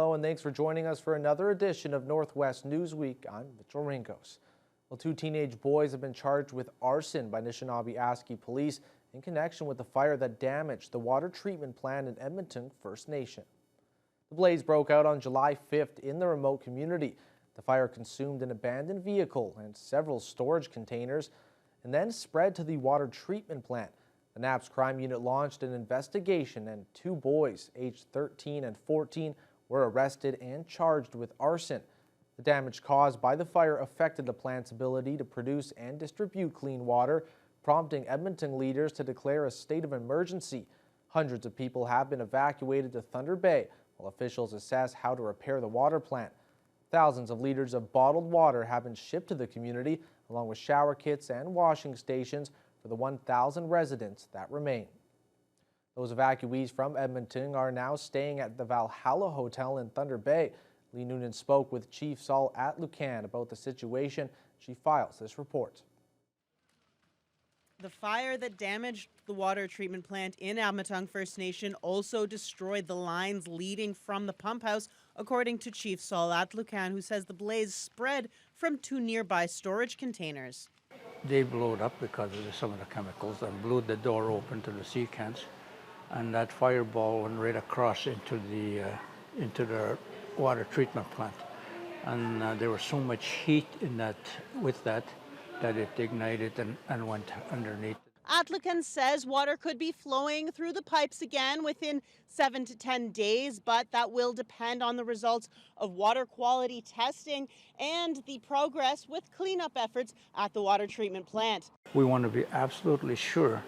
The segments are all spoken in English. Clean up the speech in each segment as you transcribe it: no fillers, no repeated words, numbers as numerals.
Hello and thanks for joining us for another edition of Northwest Newsweek. I'm Mitchell Ringos. Well, 2 teenage boys have been charged with arson by Anishinaabe police in connection with the fire that damaged the water treatment plant in Eabametoong First Nation. The blaze broke out on July 5th in the remote community. The fire consumed an abandoned vehicle and several storage containers and then spread to the water treatment plant. The NAP's crime unit launched an investigation and 2 boys, aged 13 and 14, were arrested and charged with arson. The damage caused by the fire affected the plant's ability to produce and distribute clean water, prompting Eabametoong leaders to declare a state of emergency. Hundreds of people have been evacuated to Thunder Bay, while officials assess how to repair the water plant. Thousands of liters of bottled water have been shipped to the community, along with shower kits and washing stations for the 1,000 residents that remain. Those evacuees from Eabametoong are now staying at the Valhalla Hotel in Thunder Bay. Lee Noonan spoke with Chief Saul Atlucan about the situation. She files this report. The fire that damaged the water treatment plant in Eabametoong First Nation also destroyed the lines leading from the pump house, according to Chief Saul Atlucan, who says the blaze spread from 2 nearby storage containers. They blew it up because of some of the chemicals and blew the door open to the sea cans, and that fireball went right across into the water treatment plant. And there was so much heat in that that it ignited and went underneath. Atlucan says water could be flowing through the pipes again within 7 to 10 days, but that will depend on the results of water quality testing and the progress with cleanup efforts at the water treatment plant. We want to be absolutely sure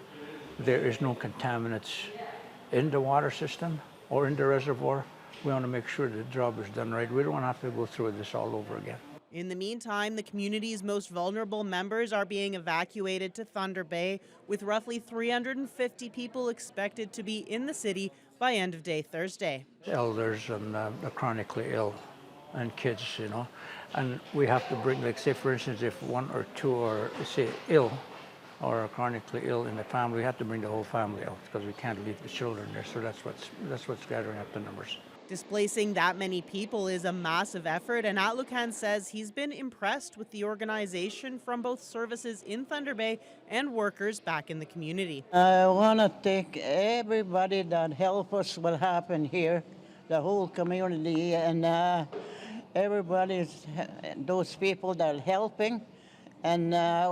there is no contaminants in the water system or in the reservoir. We want to make sure the job is done right. We don't want to have to go through this all over again. In the meantime, the community's most vulnerable members are being evacuated to Thunder Bay, with roughly 350 people expected to be in the city by end of day Thursday. Elders and the chronically ill and kids, and we have to bring, like, say for instance, if 1 or 2 are, say, ill or chronically ill in the family, we have to bring the whole family out because we can't leave the children there. So that's what's gathering up the numbers. Displacing that many people is a massive effort, and Atlucan says he's been impressed with the organization from both services in Thunder Bay and workers back in the community. I want to thank everybody that helped us what happened here, the whole community, and everybody, those people that are helping, and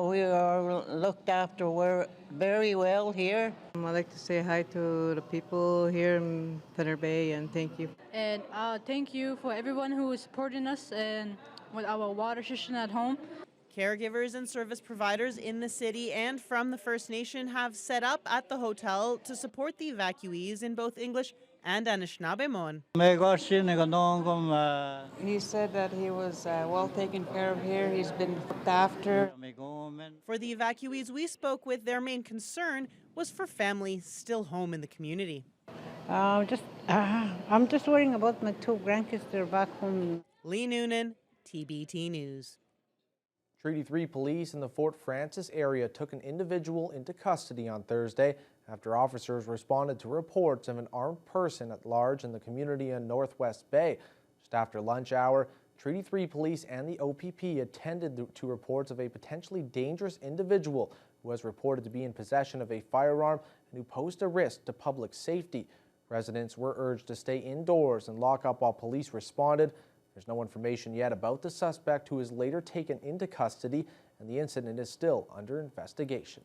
we are looked after very well here. I'd like to say hi to the people here in Thunder Bay and thank you. And thank you for everyone who is supporting us and with our water system at home. Caregivers and service providers in the city and from the First Nation have set up at the hotel to support the evacuees in both English and Anishinaabe. He said that he was well taken care of here. He's been looked after. For the evacuees we spoke with, their main concern was for families still home in the community. I'm just worrying about my 2 grandkids. They're back home. Lee Noonan, TBT News. Treaty 3 police in the Fort Frances area took an individual into custody on Thursday after officers responded to reports of an armed person at large in the community in Northwest Bay. Just after lunch hour, Treaty 3 police and the OPP attended to reports of a potentially dangerous individual who was reported to be in possession of a firearm and who posed a risk to public safety. Residents were urged to stay indoors and lock up while police responded. There's no information yet about the suspect, who was later taken into custody, and the incident is still under investigation.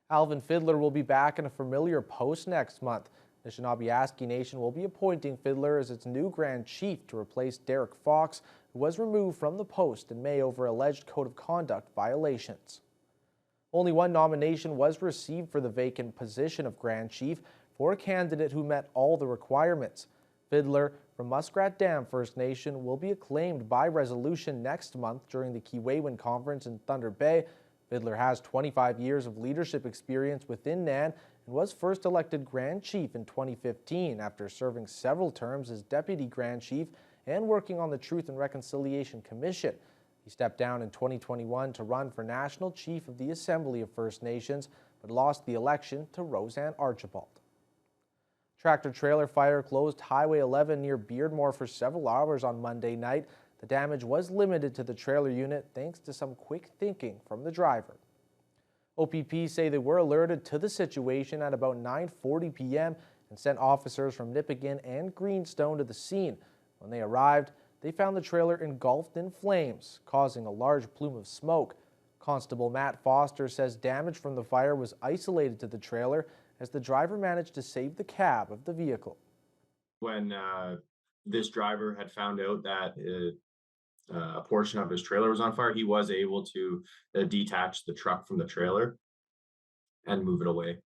Alvin Fiddler will be back in a familiar post next month. Anishinaabe Nation will be appointing Fiddler as its new Grand Chief to replace Derek Fox, who was removed from the post in May over alleged code of conduct violations. Only 1 nomination was received for the vacant position of Grand Chief for a candidate who met all the requirements. Fiddler from Muskrat Dam First Nation will be acclaimed by resolution next month during the Kiwewin Conference in Thunder Bay. Fiddler has 25 years of leadership experience within NAN and was first elected Grand Chief in 2015 after serving several terms as Deputy Grand Chief and working on the Truth and Reconciliation Commission. He stepped down in 2021 to run for National Chief of the Assembly of First Nations, but lost the election to Roseanne Archibald. Tractor-trailer fire closed Highway 11 near Beardmore for several hours on Monday night. The damage was limited to the trailer unit thanks to some quick thinking from the driver. OPP say they were alerted to the situation at about 9:40 p.m. and sent officers from Nipigon and Greenstone to the scene. When they arrived, they found the trailer engulfed in flames, causing a large plume of smoke. Constable Matt Foster says damage from the fire was isolated to the trailer as the driver managed to save the cab of the vehicle. When this driver had found out that a portion of his trailer was on fire, he was able to detach the truck from the trailer and move it away.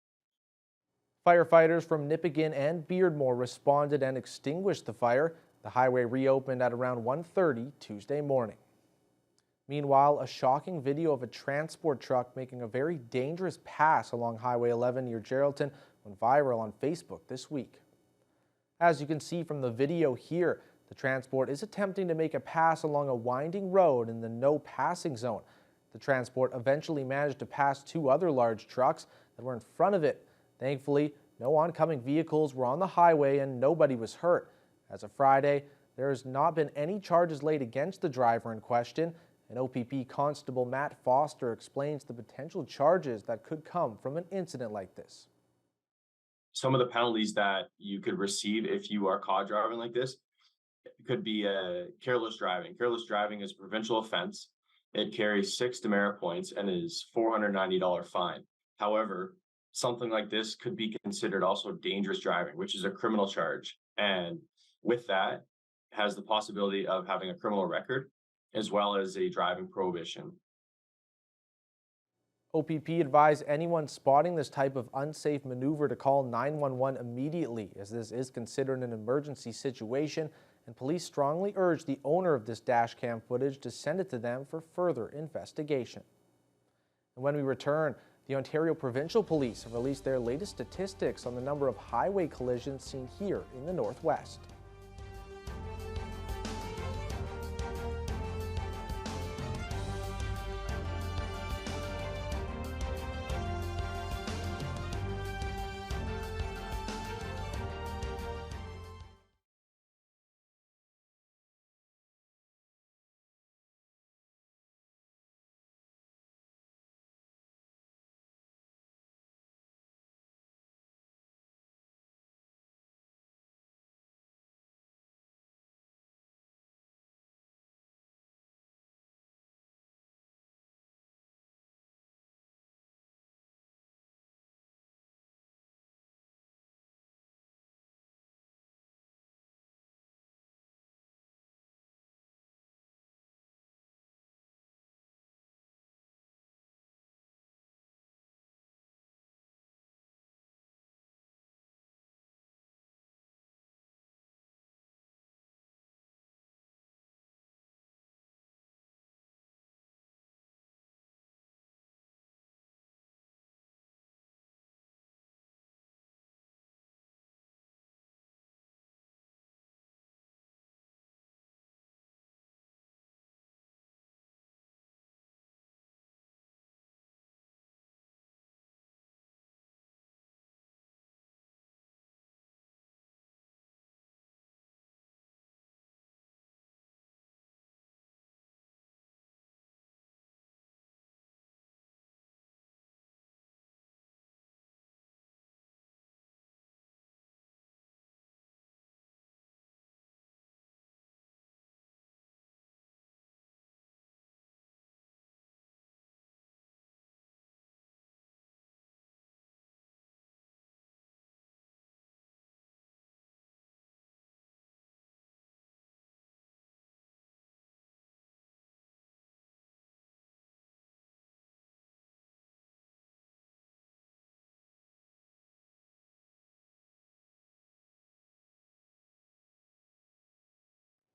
Firefighters from Nipigon and Beardmore responded and extinguished the fire. The highway reopened at around 1:30 Tuesday morning. Meanwhile, a shocking video of a transport truck making a very dangerous pass along Highway 11 near Geraldton went viral on Facebook this week. As you can see from the video here, the transport is attempting to make a pass along a winding road in the no passing zone. The transport eventually managed to pass two other large trucks that were in front of it. Thankfully, no oncoming vehicles were on the highway and nobody was hurt. As of Friday, there has not been any charges laid against the driver in question, and OPP Constable Matt Foster explains the potential charges that could come from an incident like this. Some of the penalties that you could receive if you are caught driving like this could be careless driving. Careless driving is a provincial offense. It carries 6 demerit points and is $490 fine. However, something like this could be considered also dangerous driving, which is a criminal charge. And with that, has the possibility of having a criminal record as well as a driving prohibition. OPP advised anyone spotting this type of unsafe maneuver to call 911 immediately, as this is considered an emergency situation, and police strongly urge the owner of this dash cam footage to send it to them for further investigation. And when we return, the Ontario Provincial Police have released their latest statistics on the number of highway collisions seen here in the Northwest.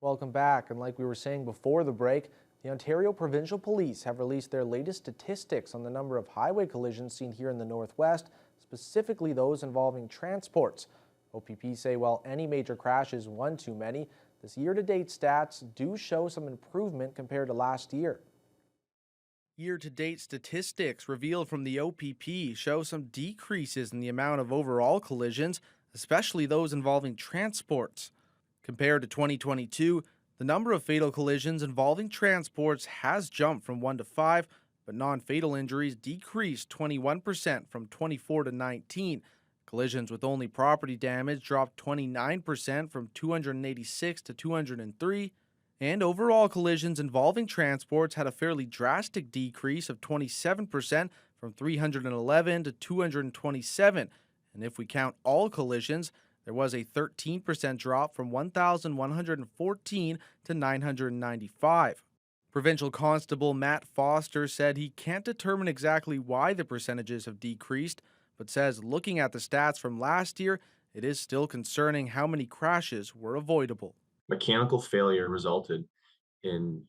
Welcome back, and like we were saying before the break, the Ontario Provincial Police have released their latest statistics on the number of highway collisions seen here in the Northwest, specifically those involving transports. OPP say while any major crash is one too many, this year-to-date stats do show some improvement compared to last year. Year-to-date statistics revealed from the OPP show some decreases in the amount of overall collisions, especially those involving transports. Compared to 2022, the number of fatal collisions involving transports has jumped from 1 to 5, but non-fatal injuries decreased 21% from 24 to 19. Collisions with only property damage dropped 29% from 286 to 203, and overall collisions involving transports had a fairly drastic decrease of 27% from 311 to 227. And if we count all collisions, there was a 13% drop from 1,114 to 995. Provincial Constable Matt Foster said he can't determine exactly why the percentages have decreased, but says looking at the stats from last year, it is still concerning how many crashes were avoidable. Mechanical failure resulted in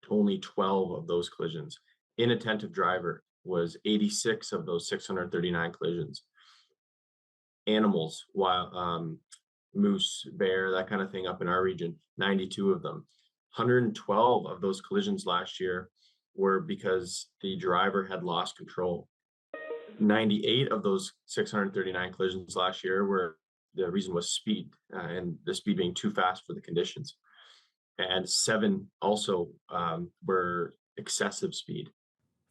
only 12 of those collisions. Inattentive driver was 86 of those 639 collisions. Animals, moose, bear, that kind of thing up in our region, 92 of them. 112 of those collisions last year were because the driver had lost control. 98 of those 639 collisions last year were the reason was speed, and the speed being too fast for the conditions. And 7 also were excessive speed.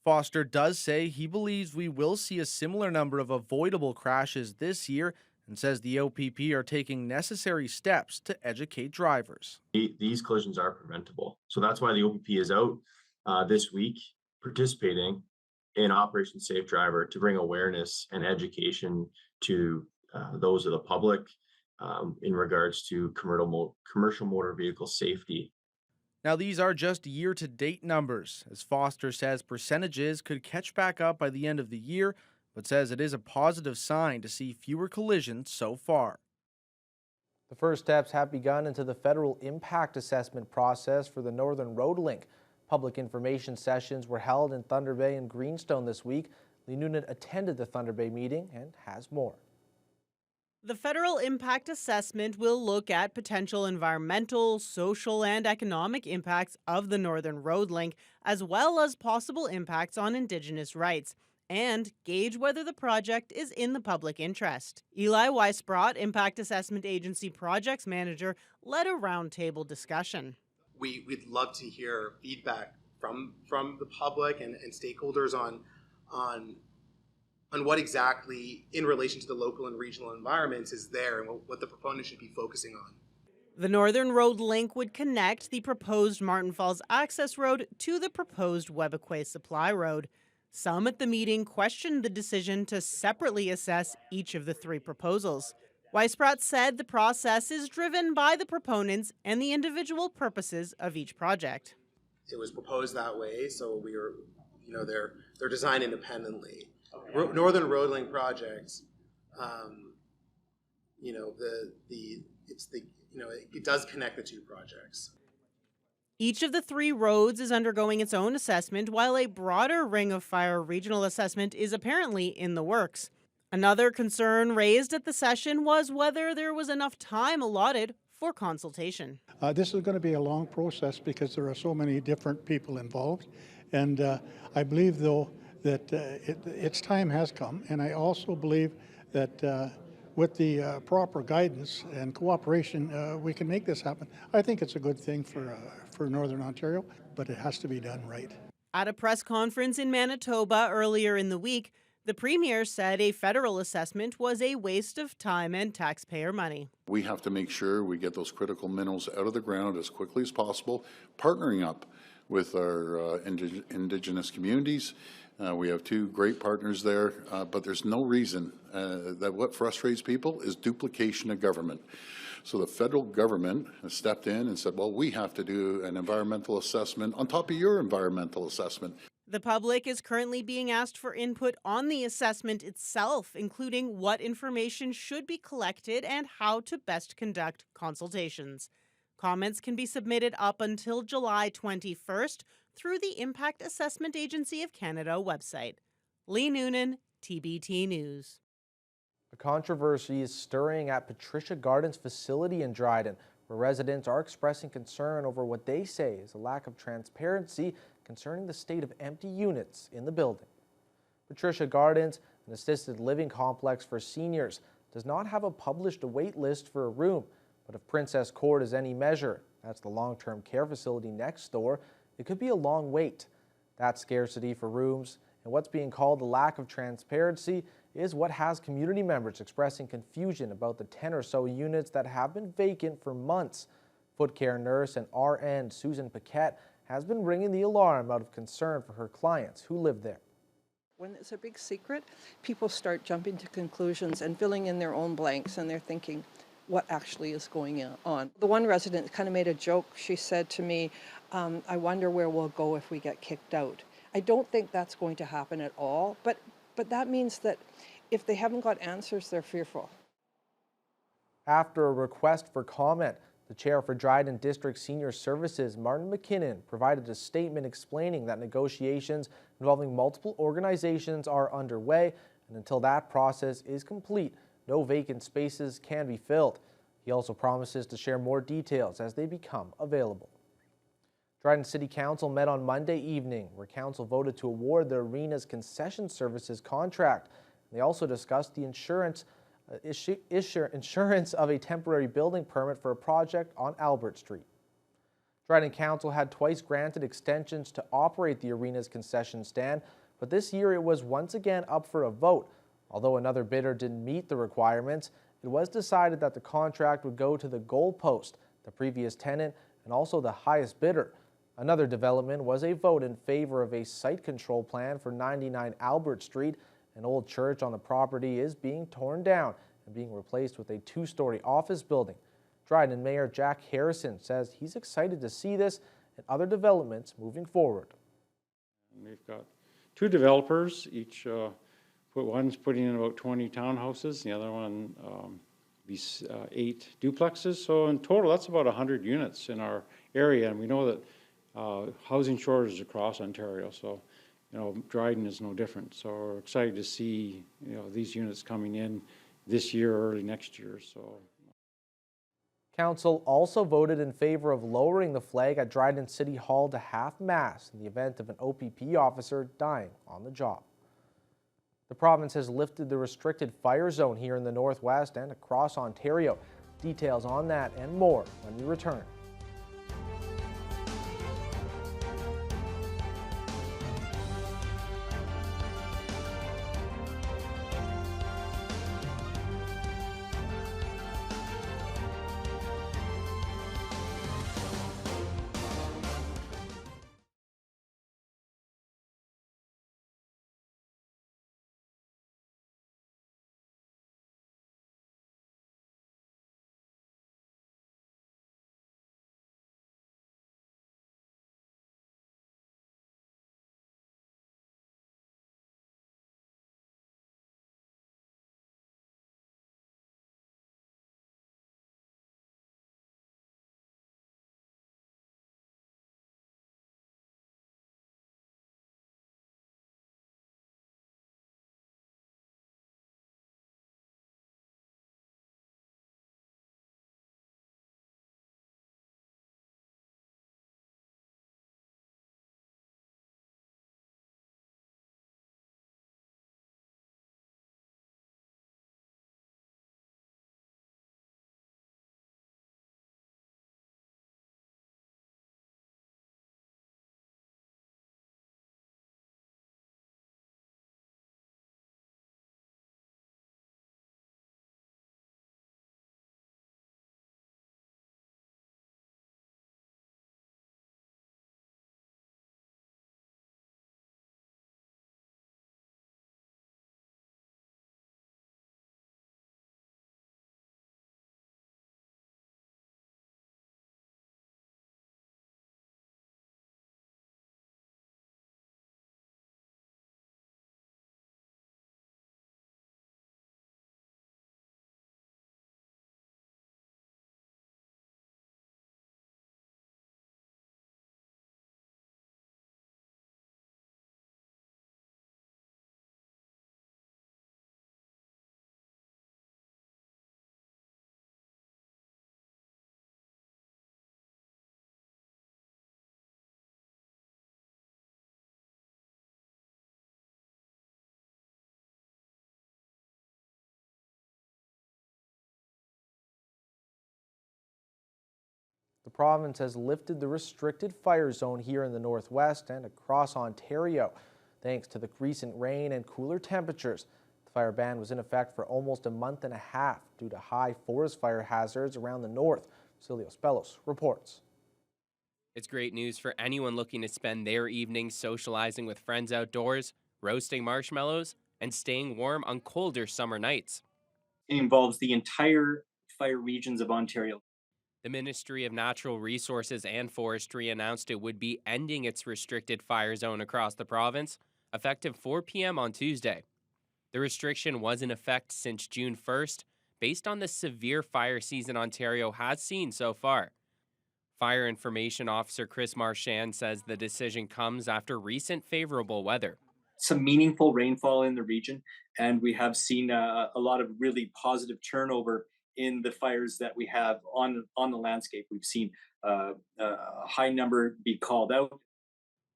Foster does say he believes we will see a similar number of avoidable crashes this year and says the OPP are taking necessary steps to educate drivers. These collisions are preventable. So that's why the OPP is out this week participating in Operation Safe Driver to bring awareness and education to those of the public in regards to commercial motor vehicle safety. Now, these are just year-to-date numbers. As Foster says, percentages could catch back up by the end of the year, but says it is a positive sign to see fewer collisions so far. The first steps have begun into the federal impact assessment process for the Northern Road Link. Public information sessions were held in Thunder Bay and Greenstone this week. Lee Noonan attended the Thunder Bay meeting and has more. The federal impact assessment will look at potential environmental, social, and economic impacts of the Northern Road Link, as well as possible impacts on Indigenous rights, and gauge whether the project is in the public interest. Eli Weisbrot, Impact Assessment Agency Projects Manager, led a roundtable discussion. We'd love to hear feedback from the public and stakeholders on what exactly, in relation to the local and regional environments, is there and what the proponent should be focusing on. The Northern Road Link would connect the proposed Martin Falls Access Road to the proposed Webequay Supply Road. Some at the meeting questioned the decision to separately assess each of the 3 proposals. Weisbrot said the process is driven by the proponents and the individual purposes of each project. It was proposed that way, so we were, they're designed independently. Northern Road Link projects, it does connect the 2 projects. Each of the 3 roads is undergoing its own assessment, while a broader Ring of Fire regional assessment is apparently in the works. Another concern raised at the session was whether there was enough time allotted for consultation. This is going to be a long process because there are so many different people involved, and I believe, though, that its time has come, and I also believe that with the proper guidance and cooperation, we can make this happen. I think it's a good thing for Northern Ontario, but it has to be done right. At a press conference in Manitoba earlier in the week, the Premier said a federal assessment was a waste of time and taxpayer money. We have to make sure we get those critical minerals out of the ground as quickly as possible, partnering up with our Indigenous communities. We have 2 great partners there, but there's no reason that what frustrates people is duplication of government. So the federal government has stepped in and said, well, we have to do an environmental assessment on top of your environmental assessment. The public is currently being asked for input on the assessment itself, including what information should be collected and how to best conduct consultations. Comments can be submitted up until July 21st through the Impact Assessment Agency of Canada website. Lee Noonan, TBT News. A controversy is stirring at Patricia Gardens facility in Dryden, where residents are expressing concern over what they say is a lack of transparency concerning the state of empty units in the building. Patricia Gardens, an assisted living complex for seniors, does not have a published wait list for a room, but if Princess Court is any measure, that's the long-term care facility next door, it could be a long wait. That scarcity for rooms and what's being called the lack of transparency is what has community members expressing confusion about the 10 or so units that have been vacant for months. Foot care nurse and RN Susan Paquette has been ringing the alarm out of concern for her clients who live there. When it's a big secret, people start jumping to conclusions and filling in their own blanks, and they're thinking, what actually is going on? The one resident kind of made a joke. She said to me, I wonder where we'll go if we get kicked out. I don't think that's going to happen at all, but that means that if they haven't got answers, they're fearful. After a request for comment, the chair for Dryden District Senior Services, Martin McKinnon, provided a statement explaining that negotiations involving multiple organizations are underway, and until that process is complete, no vacant spaces can be filled. He also promises to share more details as they become available. Dryden City Council met on Monday evening, where council voted to award the arena's concession services contract. They also discussed the insurance of a temporary building permit for a project on Albert Street. Dryden Council had twice granted extensions to operate the arena's concession stand, but this year it was once again up for a vote. Although another bidder didn't meet the requirements, it was decided that the contract would go to the goalpost, the previous tenant, and also the highest bidder. Another development was a vote in favor of a site control plan for 99 Albert Street. An old church on the property is being torn down and being replaced with a two-story office building. Dryden Mayor Jack Harrison says he's excited to see this and other developments moving forward. We've got two developers, one's putting in about 20 townhouses, the other one these 8 duplexes. So in total, that's about 100 units in our area, and we know that housing shortages across Ontario. So Dryden is no different. So we're excited to see, these units coming in this year, early next year. So Council also voted in favor of lowering the flag at Dryden City Hall to half-mast in the event of an OPP officer dying on the job. The province has lifted the restricted fire zone here in the Northwest and across Ontario. Details on that and more when we return. province has lifted the restricted fire zone here in the Northwest and across Ontario. Thanks to the recent rain and cooler temperatures, the fire ban was in effect for almost a month and a half due to high forest fire hazards around the north. Celios Bellos reports. It's great news for anyone looking to spend their evenings socializing with friends outdoors, roasting marshmallows, and staying warm on colder summer nights. It involves the entire fire regions of Ontario. The Ministry of Natural Resources and Forestry announced it would be ending its restricted fire zone across the province, effective 4 p.m. on Tuesday. The restriction was in effect since June 1st, based on the severe fire season Ontario has seen so far. Fire Information Officer Chris Marchand says the decision comes after recent favorable weather. Some meaningful rainfall in the region, and we have seen a lot of really positive turnover in the fires that we have on the landscape. We've seen a high number be called out.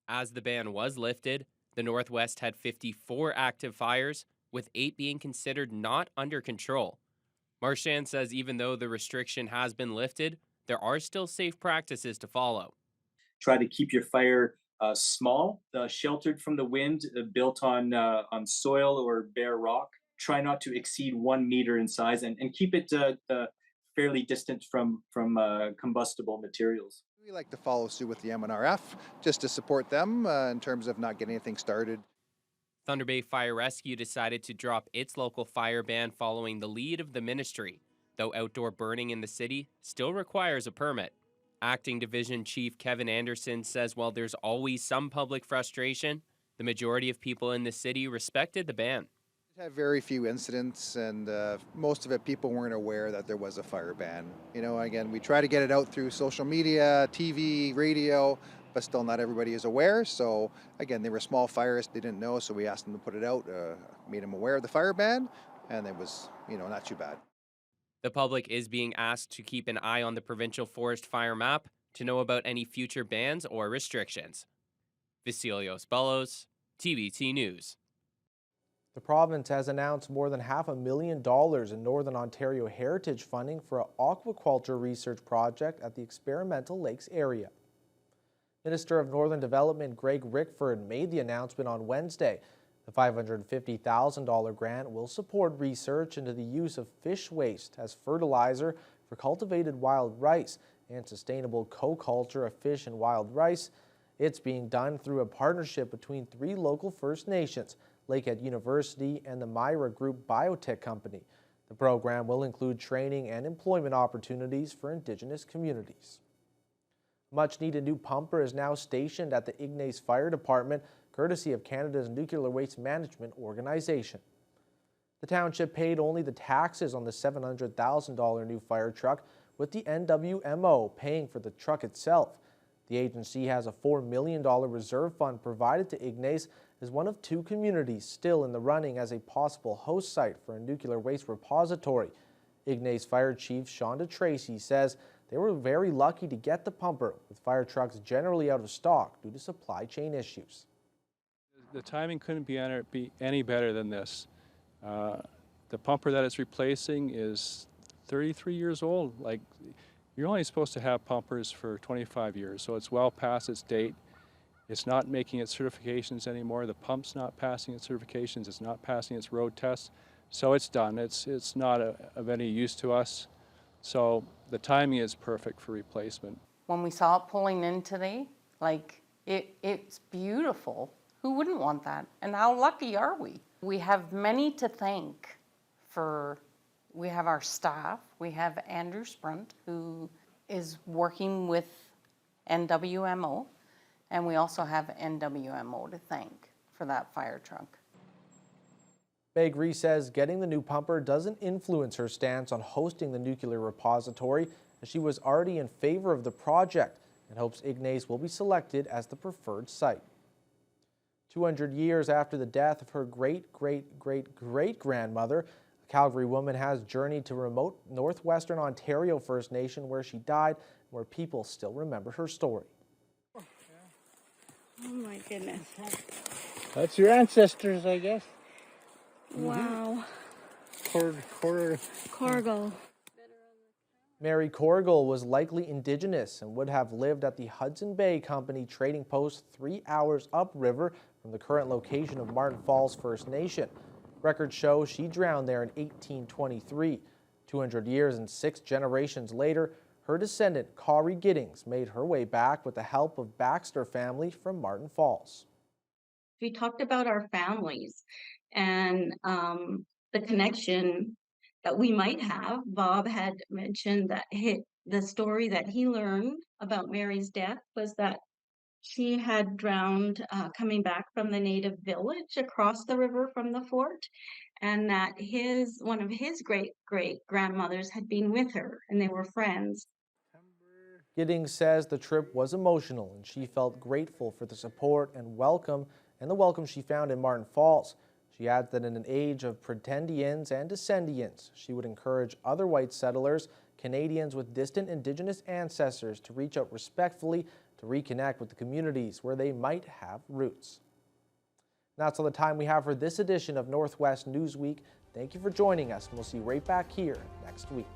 As the ban was lifted, the Northwest had 54 active fires, with 8 being considered not under control. Marchand says even though the restriction has been lifted, there are still safe practices to follow. Try to keep your fire small, sheltered from the wind, built on soil or bare rock. Try not to exceed 1 meter in size, and keep it fairly distant from combustible materials. We like to follow suit with the MNRF just to support them in terms of not getting anything started. Thunder Bay Fire Rescue decided to drop its local fire ban following the lead of the ministry, though outdoor burning in the city still requires a permit. Acting Division Chief Kevin Anderson says while there's always some public frustration, the majority of people in the city respected the ban. We had very few incidents, and most of it people weren't aware that there was a fire ban. You know, again, we try to get it out through social media, TV, radio, but still not everybody is aware. So again, they were small fires, they didn't know, so we asked them to put it out, made them aware of the fire ban, and it was, not too bad. The public is being asked to keep an eye on the provincial forest fire map to know about any future bans or restrictions. Vasilios Bellos, TBT News. The province has announced more than $500,000 in Northern Ontario heritage funding for an aquaculture research project at the experimental lakes area. Minister of Northern Development Greg Rickford made the announcement on Wednesday. The $550,000 grant will support research into the use of fish waste as fertilizer for cultivated wild rice and sustainable co-culture of fish and wild rice. It's being done through a partnership between 3 local First Nations, Lakehead University and the Myra Group Biotech Company. The program will include training and employment opportunities for Indigenous communities. A much-needed new pumper is now stationed at the Ignace Fire Department, courtesy of Canada's Nuclear Waste Management Organization. The township paid only the taxes on the $700,000 new fire truck, with the NWMO paying for the truck itself. The agency has a $4 million reserve fund provided to Ignace as one of 2 communities still in the running as a possible host site for a nuclear waste repository. Ignace Fire Chief Shonda Tracy says they were very lucky to get the pumper, with fire trucks generally out of stock due to supply chain issues. The timing couldn't be any better than this. The pumper that it's replacing is 33 years old. Like, you're only supposed to have pumpers for 25 years, so it's well past its date. It's not making its certifications anymore. The pump's not passing its certifications. It's not passing its road tests. So it's done. It's not of any use to us. So the timing is perfect for replacement. When we saw it pulling in today, it's beautiful. Who wouldn't want that? And how lucky are we? We have many to thank we have our staff. We have Andrew Sprunt, who is working with NWMO, and we also have NWMO to thank for that fire truck. Bagree says getting the new pumper doesn't influence her stance on hosting the nuclear repository, as she was already in favor of the project and hopes Ignace will be selected as the preferred site. 200 years after the death of her great-great-great-grandmother, a Calgary woman has journeyed to remote northwestern Ontario First Nation where she died, and where people still remember her story. Oh my goodness. That's your ancestors, I guess. Wow. Corgo. Mary Corrigal was likely indigenous and would have lived at the Hudson Bay Company trading post 3 hours upriver from the current location of Martin Falls First Nation. Records show she drowned there in 1823. 200 years and 6 generations later, her descendant, Corrie Giddings, made her way back with the help of Baxter family from Martin Falls. We talked about our families and the connection that we might have. Bob had mentioned that the story that he learned about Mary's death was that she had drowned coming back from the native village across the river from the fort, and that one of his great grandmothers had been with her and they were friends. Giddings says the trip was emotional and she felt grateful for the support and the welcome she found in Martin Falls. She adds that in an age of pretendians and descendiants, she would encourage other white settlers, Canadians with distant Indigenous ancestors, to reach out respectfully to reconnect with the communities where they might have roots. And that's all the time we have for this edition of Northwest Newsweek. Thank you for joining us, and we'll see you right back here next week.